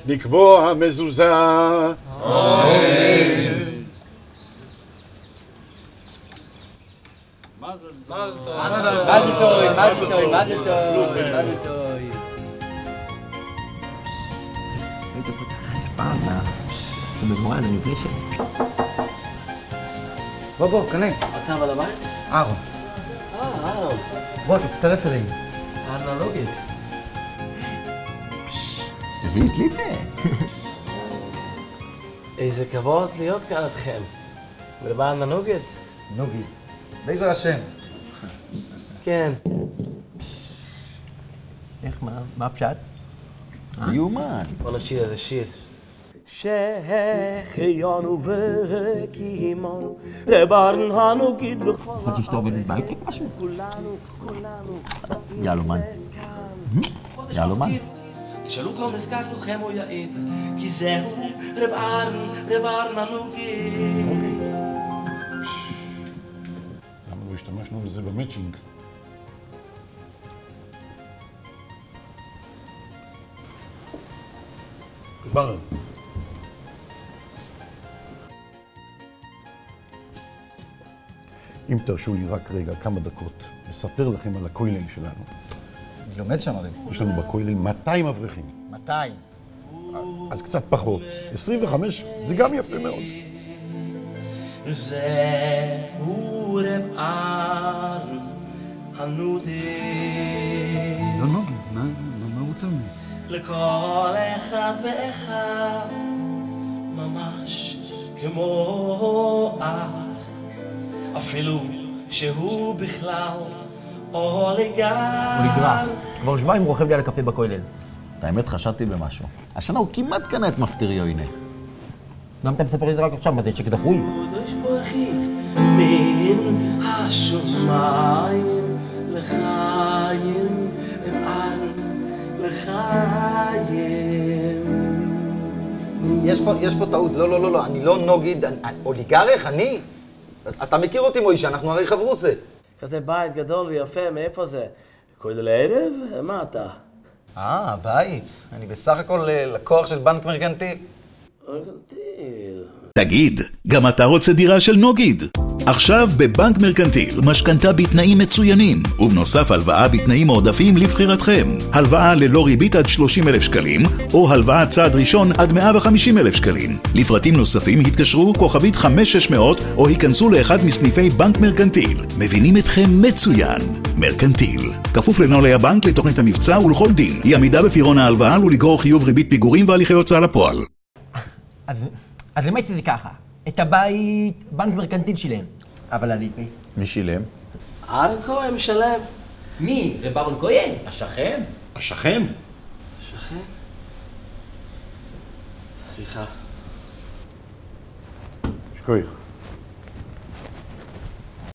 לקבוע מזוזה. מזל טוב. היית פותחת פעם במורה, אני מבלי ש... בוא, כנס. אתה בעל הבית? אהרון. אהרון. בוא, תצטרף אלינו. אנלוגית. הביא את ליפה. איזה כבוד להיות כאן אתכם. ולבעל אנלוגית? נוגי. בעזר השם. כן. איך, מה הפשט? יומן. בוא נשיר איזה שיר. שהחיינו והקימנו לברן הנוגית וכל חשבתי שאתה עובדת בהייטק משהו? כולנו יהלומן. יהלומן. תשאלו כל נזקק לכם או יעיד כי זהו רב ארן הנוגית. למה לא השתמשנו בזה במצ'ינג? בר. אם תרשו לי רק רגע, כמה דקות, לספר לכם על הכולל שלנו. אני לומד שם הרי. יש לנו בכולל 200 אברכים. 200. אז קצת פחות. 25 זה גם יפה מאוד. זהו רב ארן הנוגית. לא נוגי, מה רוצה ממנו? לכל אחד ואחד ממש כמו אח אפילו שהוא בכלל אוליגרך. כבר שבועיים רוכב לי על הקפה בכולל. את האמת חשדתי במשהו. השנה הוא כמעט קנה את מפטיר יוינה. למה אתה מספר לי זה רק עכשיו? מה זה שקט דחוי? קודש ברכי מן השמיים לחיים למען לחיים. יש פה טעות. לא, אני לא נוגיד. אוליגרך, אני? אתה מכיר אותי מוישה, אנחנו הרי חברוסה. כזה בית גדול ויפה, מאיפה זה? כולל הערב? מה אתה? בית. אני בסך הכל לקוח של בנק מרגנטיל. מרגנטיל. תגיד, גם אתה רוצה דירה של נוגיד? עכשיו בבנק מרקנטיל משכנתה בתנאים מצוינים, ובנוסף הלוואה בתנאים מועדפים לבחירתכם. הלוואה ללא ריבית עד 30,000 שקלים, או הלוואה צעד ראשון עד 150,000 שקלים. לפרטים נוספים התקשרו כוכבית 5600 או היכנסו לאחד מסניפי בנק מרקנטיל. מבינים אתכם מצוין. מרקנטיל. כפוף לנוהלי הבנק, לתוכנית המבצע ולכל דין. אי עמידה בפירעון ההלוואה עלול לגרור חיוב ריבית פיגורים והליכי הוצאה לפועל. אז למה עשיתי ככה? את הבית בנק מרקנטיל שילם. אבל הליפה. מי שילם? ארן כהן משלם. מי? רב ארן כהן? השכן. השכן? שכן? סליחה. שכוח.